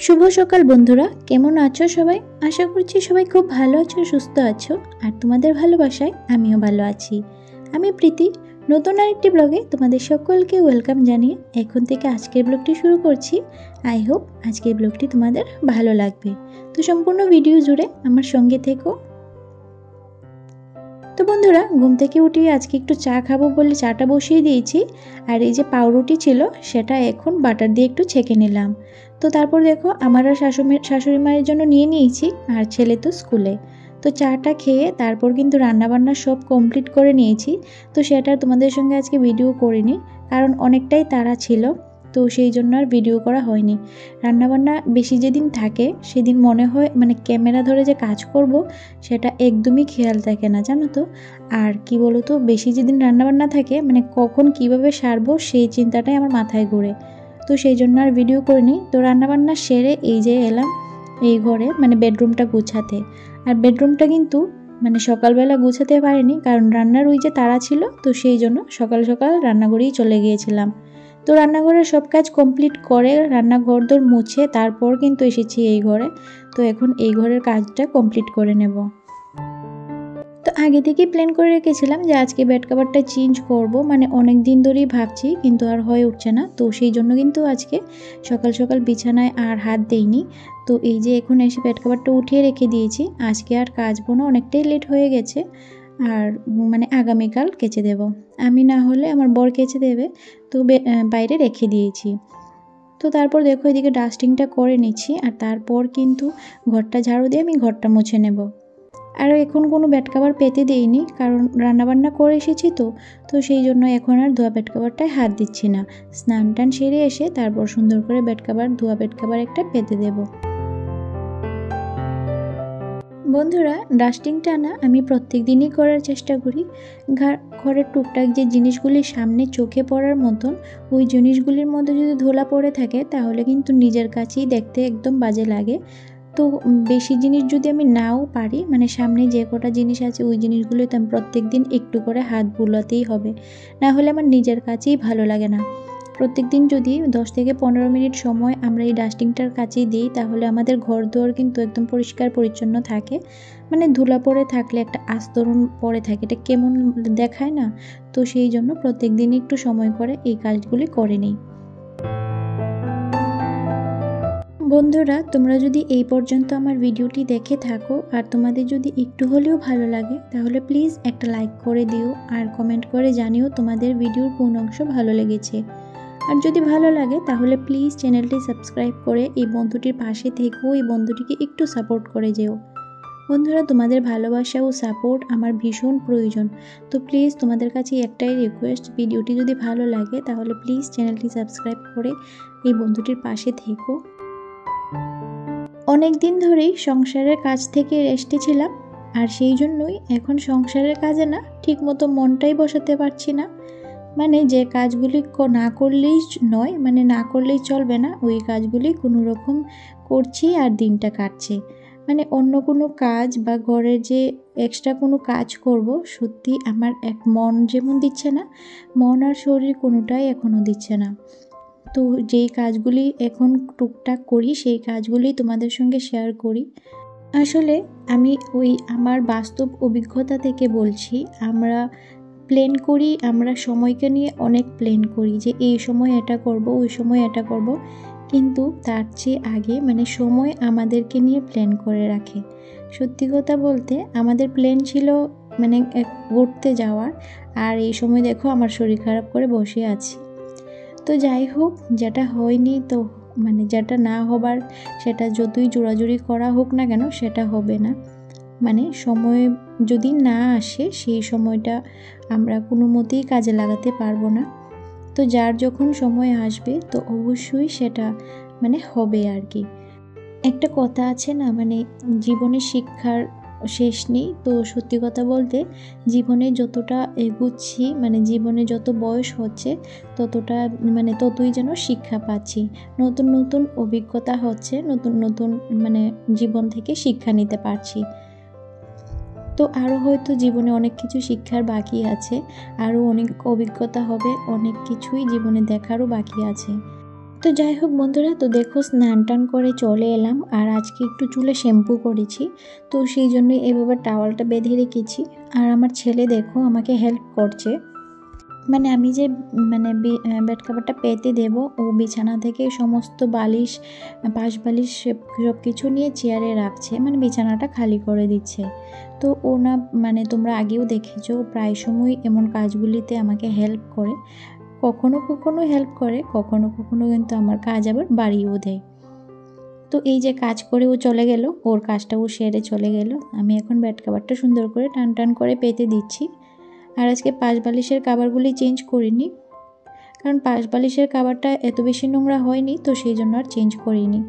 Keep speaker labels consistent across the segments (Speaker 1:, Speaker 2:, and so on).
Speaker 1: শুভ সকাল বন্ধুরা, কেমন আছো সবাই? আশা করছি সবাই খুব ভালো আছো, সুস্থ আছো। আর তোমাদের ভালোবাসায় আমিও ভালো আছি। আমি প্রীতি, নতুন আরেকটি ব্লগে তোমাদের সকলকে ওয়েলকাম জানিয়ে এখন থেকে আজকের ব্লগটি শুরু করছি। আই হোপ আজকের ব্লগটি তোমাদের ভালো লাগবে। তো সম্পূর্ণ ভিডিও জুড়ে আমার সঙ্গে থেকো। তো বন্ধুরা, ঘুম থেকে উঠে আজকে একটু চা খাবো বলে চাটা বসিয়ে দিয়েছি। আর এই যে পাউরুটি ছিল সেটা এখন বাটার দিয়ে একটু ছেঁকে নিলাম। তো তারপর দেখো আমার আর শাশুড়ি মায়ের জন্য নিয়ে নিয়েছি, আর ছেলে তো স্কুলে। তো চাটা খেয়ে তারপর কিন্তু রান্নাবান্না সব কমপ্লিট করে নিয়েছি। তো সেটা তোমাদের সঙ্গে আজকে ভিডিও করিনি, কারণ অনেকটাই তাড়া ছিল। তো সেই জন্য আর ভিডিও করা হয়নি। রান্নাবান্না বেশি যেদিন থাকে সেদিন মনে হয় ক্যামেরা ধরে যে কাজ করব সেটা একদমই খেয়াল থাকে না, জানো তো। আর কি বলো তো, বেশি যেদিন রান্নাবান্না থাকে কখন কিভাবে সারবো সেই চিন্তাটাই আমার মাথায় ঘোরে। তো সেই জন্য আর ভিডিও করিনি। তো রান্নাবান্না সেরে এই যে এলাম এই ঘরে, বেডরুমটা গুছাতে। আর বেডরুমটা কিন্তু সকালবেলা গুছাতে পারিনি, কারণ রান্নার ওই যে তাড়া ছিল। তো সেই জন্য সকাল সকাল রান্নাঘরেই চলে গিয়েছিলাম। তো রান্নাঘরের সব কাজ কমপ্লিট করে রান্নাঘর দর মুছে তারপর কিন্তু এসেছি এই ঘরে। তো এখন এই ঘরের কাজটা কমপ্লিট করে নেব। তো আগে থেকেই প্ল্যান করে রেখেছিলাম যে আজকে বেড কভারটা চেঞ্জ করব, অনেক দিন ধরেই ভাবছি কিন্তু আর হয়ে উঠছে না। তো সেই জন্য কিন্তু আজকে সকাল সকাল বিছানায় আর হাত দেইনি। তো এই যে এখন এসে বেড কভারটা উঠিয়ে রেখে দিয়েছি। আজকে আর কাচবো না, অনেকটাই লেট হয়ে গেছে। আর আগামীকাল কেচে দেব, আমি না হলে আমার বর কেচে দেবে। তো বাইরে রেখে দিয়েছি। তো তারপর দেখো এদিকে ডাস্টিংটা করে নিচ্ছি, আর তারপর কিন্তু ঘরটা ঝাড়ু দিয়ে আমি ঘরটা মুছে নেব। আর এখন কোনো বেড কভার পেতে দেইনি, কারণ রান্নাবান্না করে এসেছি। তো সেই জন্য এখন আর ধোয়া বেড কভারটায় হাত দিচ্ছি না। স্নান টান সেরে এসে তারপর সুন্দর করে ধোয়া বেড কভার একটা পেতে দেব। বন্ধুরা, ডাস্টিংটা না আমি প্রত্যেক দিনই করার চেষ্টা করি। ঘরের টুকটাক যে জিনিসগুলি সামনে চোখে পড়ার মতন, ওই জিনিসগুলির মধ্যে যদি ধুলা পড়ে থাকে তাহলে কিন্তু নিজের কাছেই দেখতে একদম বাজে লাগে। তো বেশি জিনিস যদি আমি নাও পারি, সামনে যে কটা জিনিস আছে ওই জিনিসগুলোতে আমি প্রত্যেক দিন একটু করে হাত বুলাতেই হবে, না হলে আমার নিজের কাছেই ভালো লাগে না। প্রত্যেক দিন যদি 10 থেকে 15 মিনিট সময় আমরা এই ডাস্টিংটার কাছেই দিই, তাহলে আমাদের ঘর দুয়ার কিন্তু একদম পরিষ্কার পরিচ্ছন্ন থাকে। ধুলা পড়ে থাকলে একটা আস্তরণ পড়ে থাকে, এটা কেমন দেখায় না। তো সেই জন্য প্রত্যেক দিনই একটু সময় করে এই কাজগুলি করে নিই। বন্ধুরা, তোমরা যদি এই পর্যন্ত আমার ভিডিওটি দেখে থাকো আর তোমাদের যদি একটু হলেও ভালো লাগে, তাহলে প্লিজ একটা লাইক করে দিও আর কমেন্ট করে জানিও তোমাদের ভিডিওর কোন অংশ ভালো লেগেছে। আর যদি ভালো লাগে তাহলে প্লিজ চ্যানেলটি সাবস্ক্রাইব করে এই বন্ধুটির পাশে থেকো, এই বন্ধুটিকে একটু সাপোর্ট করে যেও। বন্ধুরা, তোমাদের ভালোবাসা ও সাপোর্ট আমার ভীষণ প্রয়োজন। তো প্লিজ তোমাদের কাছে একটাই রিকোয়েস্ট, ভিডিওটি যদি ভালো লাগে তাহলে প্লিজ চ্যানেলটি সাবস্ক্রাইব করে এই বন্ধুটির পাশে থেকো। অনেক দিন ধরেই সংসারের কাজ থেকে রেস্টে ছিলাম, আর সেই জন্যই এখন সংসারের কাজে না ঠিকমতো মনটাই বসাতে পারছি না। যে কাজগুলি না করলেই নয়, না করলেই চলবে না, ওই কাজগুলি কোনো রকম করছি আর দিনটা কাটছে। অন্য কোনো কাজ বা ঘরের যে এক্সট্রা কোনো কাজ করব, সত্যি আমার মন যেমন দিচ্ছে না, মন আর শরীর কোনোটাই এখনও দিচ্ছে না। তো যেই কাজগুলি এখন টুকটাক করি সেই কাজগুলি তোমাদের সঙ্গে শেয়ার করি। আসলে আমি আমার বাস্তব অভিজ্ঞতা থেকে বলছি, আমরা প্ল্যান করি, আমরা সময়কে নিয়ে অনেক প্ল্যান করি যে এই সময় এটা করব, ওই সময় এটা করব, কিন্তু তার চেয়ে আগে সময় আমাদেরকে নিয়ে প্ল্যান করে রাখে। সত্যি কথা বলতে আমাদের প্ল্যান ছিল ঘুরতে যাওয়ার, আর এই সময় দেখো আমার শরীর খারাপ করে বসে আছি। তো যাই হোক, যেটা হয়নি তো যেটা না হবার সেটা যতই জোরাজুরি করা হোক না কেন সেটা হবে না। সময় যদি না আসে সেই সময়টা আমরা কোনো মতেই কাজে লাগাতে পারবো না। তো যার যখন সময় আসবে তো অবশ্যই সেটা হবে আর কি। একটা কথা আছে না, জীবনে শিক্ষার শেষ নেই। তো সত্যি কথা বলতে জীবনে যতটা এগুচ্ছি, জীবনে যত বয়স হচ্ছে ততটা ততই যেন শিক্ষা পাচ্ছি, নতুন নতুন অভিজ্ঞতা হচ্ছে, নতুন নতুন জীবন থেকে শিক্ষা নিতে পারছি। তো আরও হয়তো জীবনে অনেক কিছু শিক্ষার বাকি আছে, আরও অনেক অভিজ্ঞতা হবে, অনেক কিছুই জীবনে দেখারও বাকি আছে। তো যাই হোক বন্ধুরা, তো দেখো স্নান টান করে চলে এলাম। আর আজকে একটু চুলে শ্যাম্পু করেছি, তো সেই জন্যই এভাবে টাওয়ালটা বেঁধে রেখেছি। আর আমার ছেলে দেখো আমাকে হেল্প করছে, মানে আমি যে বেড কাভারটা পেতে দেব, ও বিছানা থেকে সমস্ত বালিশ, পাশ বালিশ সব কিছু নিয়ে চেয়ারে রাখছে, মানে বিছানাটা খালি করে দিচ্ছে। তো ও না, মানে তোমরা আগেও দেখেছো, প্রায় সময় এমন কাজগুলিতে আমাকে হেল্প করে। কখনো কখনো হেল্প করে, কখনো কখনো কিন্তু আমার কাজ আবার বাড়িয়েও দেয়। তো এই যে কাজ করে ও চলে গেল, ওর কাজটা ও সেরে চলে গেল। আমি এখন বেড কাভারটা সুন্দর করে টান টান করে পেতে দিচ্ছি। আর আজকে পাশ বালিশের কাভারগুলি চেঞ্জ করিনি, কারণ পাশ বালিশের কাভারটা এত বেশি নোংরা হয়নি, তো সেই জন্য আর চেঞ্জ করিনি।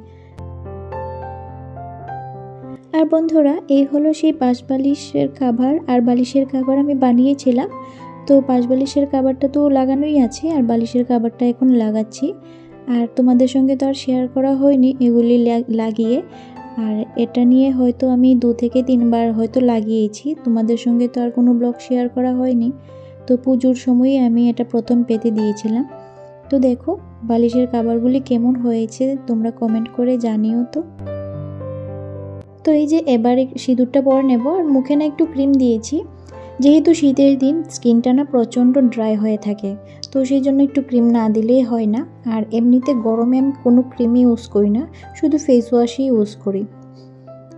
Speaker 1: আর বন্ধুরা, এই হলো সেই পাশ বালিশের কাভার আর বালিশের কাভার আমি বানিয়েছিলাম। তো পাশ বালিশের কাভারটা তো লাগানোই আছে, আর বালিশের কাভারটা এখন লাগাচ্ছি। আর তোমাদের সঙ্গে তো আর শেয়ার করা হয়নি এগুলি লাগিয়ে। আর এটা নিয়ে হয়তো আমি 2 থেকে 3 বার হয়তো লাগিয়েছি, তোমাদের সঙ্গে তো আর কোনো ব্লগ শেয়ার করা হয়নি। তো পুজোর সময়ই আমি এটা প্রথম পেতে দিয়েছিলাম। তো দেখো বালিশের কাভারগুলি কেমন হয়েছে তোমরা কমেন্ট করে জানিও তো। তো এই যে এবারে সিঁদুরটা পরে নেব, আর মুখে না একটু ক্রিম দিয়েছি, যেহেতু শীতের দিন স্কিনটা না প্রচণ্ড ড্রাই হয়ে থাকে, তো সেই জন্য একটু ক্রিম না দিলেই হয় না। আর এমনিতে গরমে আমি কোনো ক্রিমই ইউজ করি না, শুধু ফেস ওয়াশই ইউজ করি।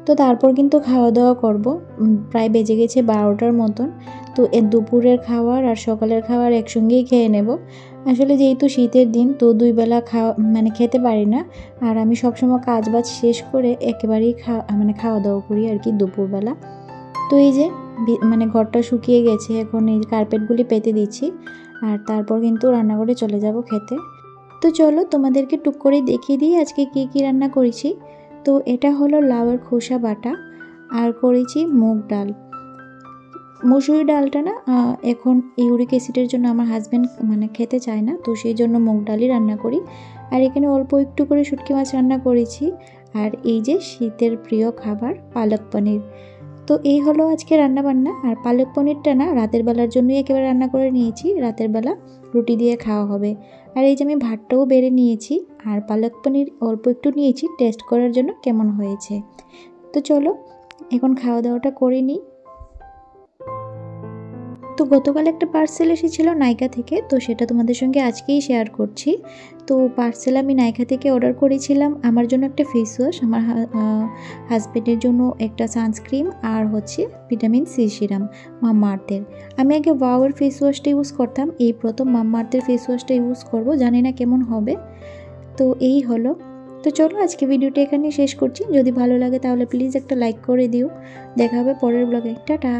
Speaker 1: তো তারপর কিন্তু খাওয়া দাওয়া করব, প্রায় বেজে গেছে 12টার মতন। তো এর দুপুরের খাবার আর সকালের খাবার একসঙ্গেই খেয়ে নেব। আসলে যেহেতু শীতের দিন, তো 2 বেলা খেতে পারি না। আর আমি সবসময় কাজ বাজ শেষ করে একেবারেই খাওয়া দাওয়া করি আর কি দুপুরবেলা। তো এই যে ঘরটা শুকিয়ে গেছে, এখন এই কার্পেটগুলি পেতে দিচ্ছি। আর তারপর কিন্তু রান্নাঘরে চলে যাব খেতে। তো চলো তোমাদেরকে টুক করে দেখিয়ে দিই আজকে কি রান্না করেছি। তো এটা হলো লাউয়ের খোসা বাটা, আর করেছি মুগ ডাল। মসুরি ডালটা না এখন ইউরিক অ্যাসিডের জন্য আমার হাজব্যান্ড খেতে চায় না, তো সেই জন্য মুগ ডালই রান্না করি। আর এখানে অল্প একটু করে শুটকি মাছ রান্না করেছি। আর এই যে শীতের প্রিয় খাবার পালক পনির। তো এই হলো আজকে রান্না বান্না। আর পালক পনিরটা না রাতের বেলার জন্যই একেবারে রান্না করে নিয়েছি, রাতের বেলা রুটি দিয়ে খাওয়া হবে। আর এই যে আমি ভাতটাও বেড়ে নিয়েছি, আর পালক পনির অল্প একটু নিয়েছি টেস্ট করার জন্য কেমন হয়েছে। তো চলো এখন খাওয়া দাওয়াটা করে নিই। তো গতকাল একটা পার্সেল এসেছিল নাইকা থেকে, তো সেটা তোমাদের সঙ্গে আজকেই শেয়ার করছি। তো পার্সেল আমি নাইকা থেকে অর্ডার করেছিলাম আমার জন্য একটা ফেস ওয়াশ, আমার হাজব্যান্ডের জন্য একটা সানস্ক্রিন, আর হচ্ছে ভিটামিন সি সিরাম মাম্মা আর্থের। আমি আগে ওয়াওয়ের ফেস ওয়াশটা ইউজ করতাম, এই প্রথম মাম্মা আর্থের ফেস ওয়াশটা ইউজ করব, জানি না কেমন হবে। তো এই হলো। তো চলো আজকে ভিডিওটা এখানে শেষ করছি। যদি ভালো লাগে তাহলে প্লিজ একটা লাইক করে দিও। দেখা হবে পরের ব্লগে। টাটা।